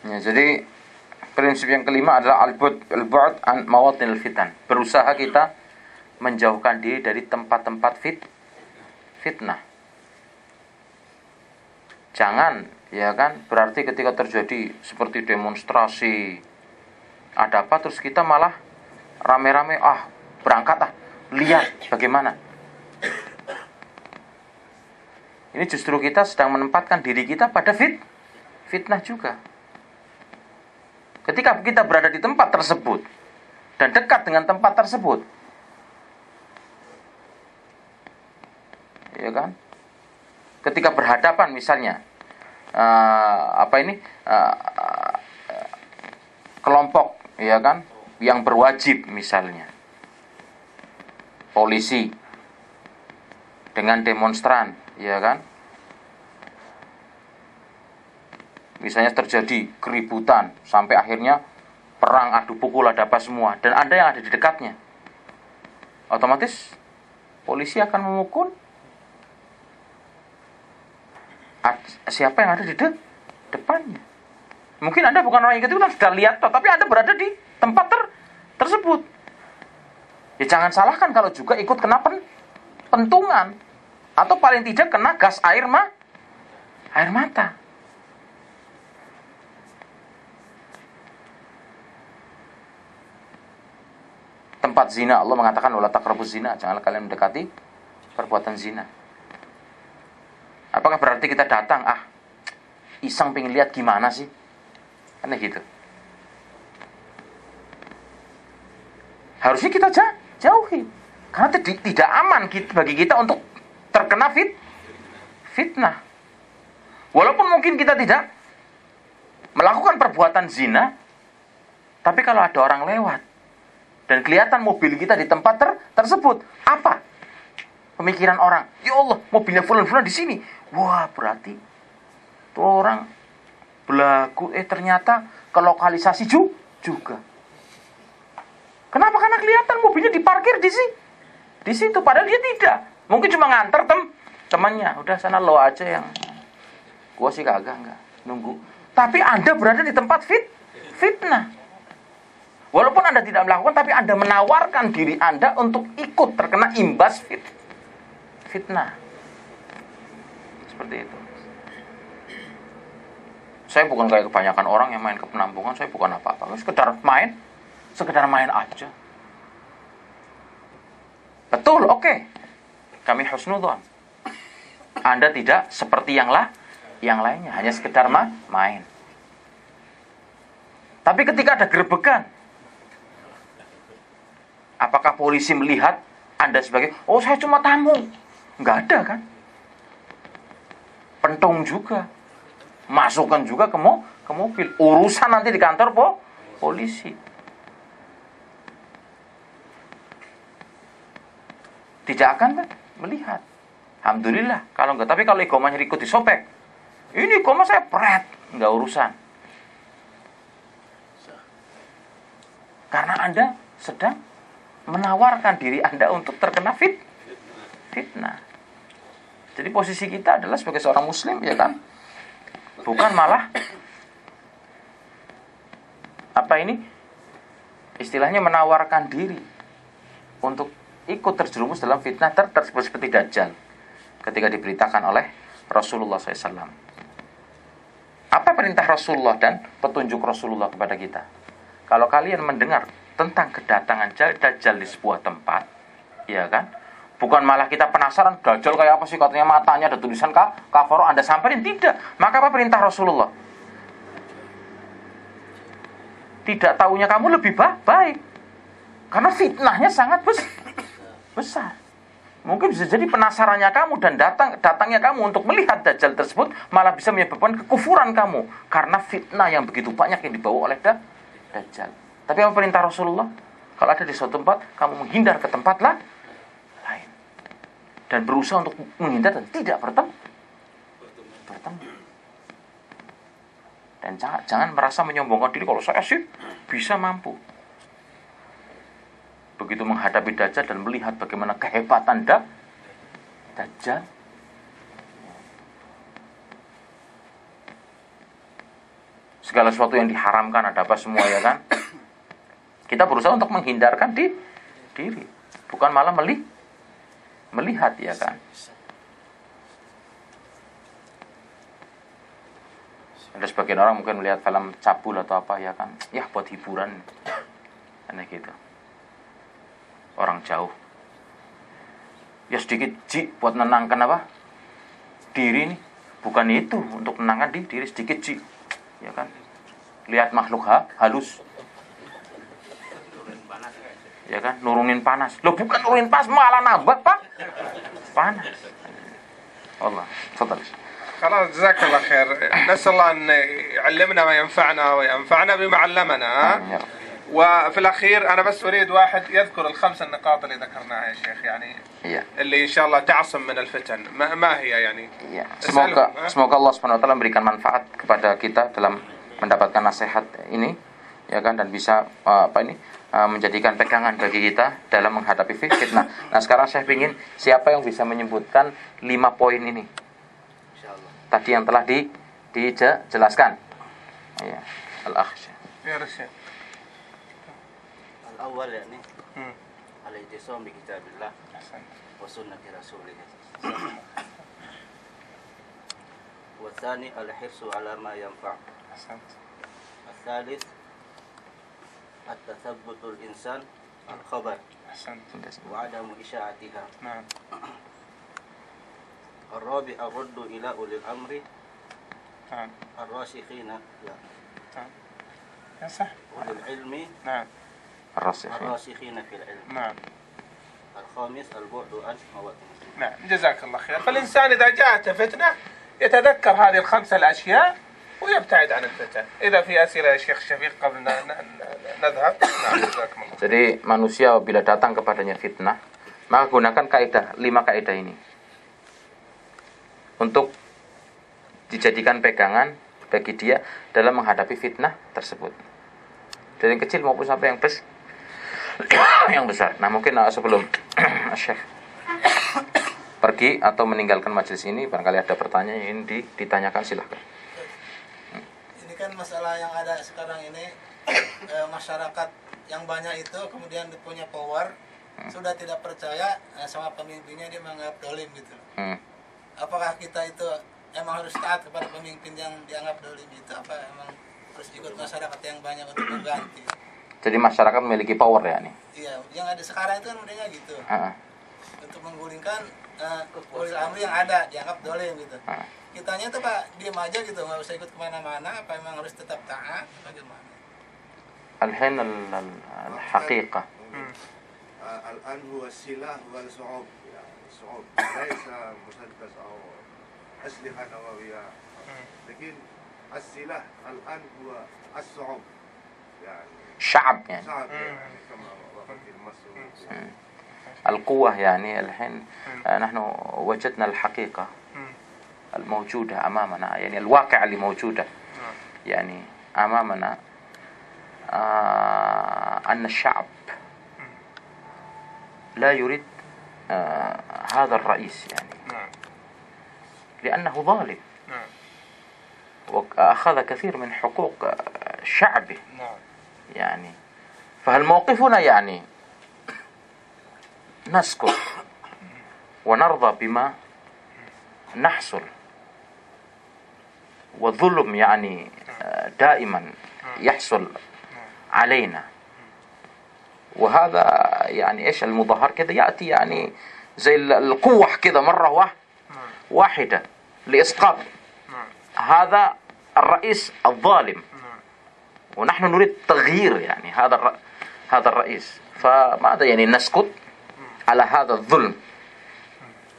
Ya, jadi prinsip yang kelima adalah al-bu'd an mawatinil fitan. Berusaha kita menjauhkan diri dari tempat-tempat fitnah. Jangan, ya kan, berarti ketika terjadi seperti demonstrasi, ada apa, terus kita malah rame-rame, berangkat lihat bagaimana. Ini justru kita sedang menempatkan diri kita pada fitnah juga. Ketika kita berada di tempat tersebut dan dekat dengan tempat tersebut, ya kan? Ketika berhadapan misalnya kelompok, ya kan, yang berwajib, misalnya polisi dengan demonstran, ya kan? Misalnya terjadi keributan sampai akhirnya perang adu pukul, ada apa semua, dan Anda yang ada di dekatnya, otomatis polisi akan memukul siapa yang ada di depannya. Mungkin Anda bukan orang yang itu, sudah lihat, tapi Anda berada di tempat tersebut. Ya jangan salahkan kalau juga ikut kena pentungan, atau paling tidak kena gas air mata. Tempat zina, Allah mengatakan wala taqrabuz zina, janganlah kalian mendekati perbuatan zina. Apakah berarti kita datang iseng pengen lihat gimana sih? Karena gitu. Harusnya kita jauhi, karena tidak aman bagi kita untuk terkena fitnah. Walaupun mungkin kita tidak melakukan perbuatan zina, tapi kalau ada orang lewat dan kelihatan mobil kita di tempat tersebut, apa pemikiran orang? Ya Allah, mobilnya fulan-fulan di sini. Wah, berarti tuh orang belagu, ternyata ke lokalisasi juga. Kenapa? Karena kelihatan mobilnya diparkir di situ, padahal dia tidak. Mungkin cuma nganter temannya. Udah sana lo aja yang gua sih kagak, enggak nunggu. Tapi Anda berada di tempat fitnah. Walaupun Anda tidak melakukan, tapi Anda menawarkan diri Anda untuk ikut terkena imbas fitnah. Seperti itu. Saya bukan kayak kebanyakan orang yang main ke penampungan, saya bukan apa-apa. Sekedar main aja. Betul, oke. Kami husnudzon. Anda tidak seperti yang lainnya, hanya sekedar main. Tapi ketika ada gerebekan, apakah polisi melihat Anda sebagai, saya cuma tamu? Enggak ada kan? Pentung juga, masukkan juga ke mobil. Urusan nanti di kantor polisi. Tidak akan melihat. Alhamdulillah. Kalau enggak, tapi kalau igomanya ikut disobek, ini igoma saya pret, enggak urusan. Karena Anda sedang menawarkan diri Anda untuk terkena fitnah. Jadi posisi kita adalah sebagai seorang muslim, ya kan? Bukan malah istilahnya menawarkan diri untuk ikut terjerumus dalam fitnah tersebut, seperti Dajjal ketika diberitakan oleh Rasulullah SAW. Apa perintah Rasulullah dan petunjuk Rasulullah kepada kita? Kalau kalian mendengar tentang kedatangan Dajjal di sebuah tempat, ya kan? Bukan malah kita penasaran, Dajjal kayak apa sih, katanya matanya ada tulisan kafaro, Anda samperin, tidak. Maka apa perintah Rasulullah? Tidak tahunya kamu lebih baik. Karena fitnahnya sangat besar. Mungkin bisa jadi penasarannya kamu dan datangnya kamu untuk melihat Dajjal tersebut malah bisa menyebabkan kekufuran kamu, karena fitnah yang begitu banyak yang dibawa oleh Dajjal. Tapi apa perintah Rasulullah? Kalau ada di suatu tempat, kamu menghindar ke tempat lain dan berusaha untuk menghindar dan tidak bertemu. Dan jangan merasa menyombongkan diri, kalau saya sih bisa mampu. Begitu menghadapi Dajjal dan melihat bagaimana kehebatan Dajjal, segala sesuatu yang diharamkan, ada apa semua ya kan. Kita berusaha untuk menghindarkan diri, bukan malah melihat ya kan. Ada sebagian orang mungkin melihat film cabul atau apa ya kan, ya buat hiburan, aneh gitu. Orang jauh, ya sedikit buat menenangkan apa diri nih, bukan itu untuk menenangkan diri sedikit ya kan. Lihat makhluk halus, ya kan, nurunin panas. Loh bukan nurunin panas, malah nambah pak panas. Allah, tafadhal. خلاص جزاك الله خير. نسأل الله أن يعلمنا ما ينفعنا وينفعنا بما علمنا. وفي الأخير أنا بس أريد واحد يذكر الخمس النقاط اللي ذكرناها يا شيخ يعني اللي إن شاء الله تعصم من الفتن. ما هي يعني؟ Semoga Allah Subhanahu wa taala memberikan manfaat kepada kita dalam mendapatkan nasihat ini ya kan, dan bisa menjadikan pegangan bagi kita dalam menghadapi fitnah. Nah, sekarang saya ingin siapa yang bisa menyebutkan 5 poin ini tadi yang telah dijelaskan. Ya, al-akh. Ya, Rasyid. Al-awwal yani al-i'tisam bi kitabillah wa sunnati rasulih. Wa tsani al-hirsu ala ma yanfa'. Al-thalith at-tathabbutul insan al-khabar. Wa adamu isya'atiha. Naam. الرابع الرد إلى أولي الأمر نعم الراسخين نعم يا صح أولي العلم نعم الراسخين في العلم نعم. الخامس البعد عن مواطن. نعم جزاك الله خير. فالإنسان إذا جاءته فتنة يتذكر هذه الخمسة الأشياء ويبتعد عن الفتن. إذا في أسئلة يا شيخ شفيق قبل نذهب. نعم جزاكم الله. Jadi manusia bila datang kepadanya fitnah, maka gunakan kaidah 5 kaidah ini untuk dijadikan pegangan bagi dia dalam menghadapi fitnah tersebut, dari yang kecil maupun sampai yang besar. Nah, mungkin sebelum Syekh pergi atau meninggalkan majelis ini, barangkali ada pertanyaan yang ingin ditanyakan, silahkan. Ini kan masalah yang ada sekarang ini, masyarakat yang banyak itu kemudian punya power, sudah tidak percaya sama pemimpinnya, dia menganggap dolim gitu. Apakah kita itu emang harus taat kepada pemimpin yang dianggap dolim itu, apa emang harus ikut masyarakat yang banyak untuk mengganti? Jadi masyarakat memiliki power ya nih? Iya, yang ada sekarang itu kan modelnya gitu. Untuk menggulingkan ulil amri yang ada dianggap dolim gitu. Kitanya tuh Pak diam aja gitu, nggak usah ikut kemana-mana, apa emang harus tetap taat? Bagaimana? الحين الحقيقة الآن هو السلاح والصعوب، يعني الصعوب ليس مسدس أو أسلحة نووية، لكن السلاح الآن هو الصعوب، يعني شعب يعني صعب يعني كما وقت مصر. القوة يعني الحين نحن وجدنا الحقيقة الموجودة أمامنا، يعني الواقع اللي موجودة يعني أمامنا، أن الشعب لا يريد هذا الرئيس يعني، لأنه ظالم وأخذ كثير من حقوق شعبه يعني. فهل موقفنا يعني نسكت ونرضى بما نحصل، والظلم يعني دائما يحصل علينا، وهذا يعني إيش المظاهر كذا يأتي يعني زي القوة كذا مرة واحدة لإسقاط هذا الرئيس الظالم، ونحن نريد تغيير يعني هذا الرئيس. فماذا يعني نسكت على هذا الظلم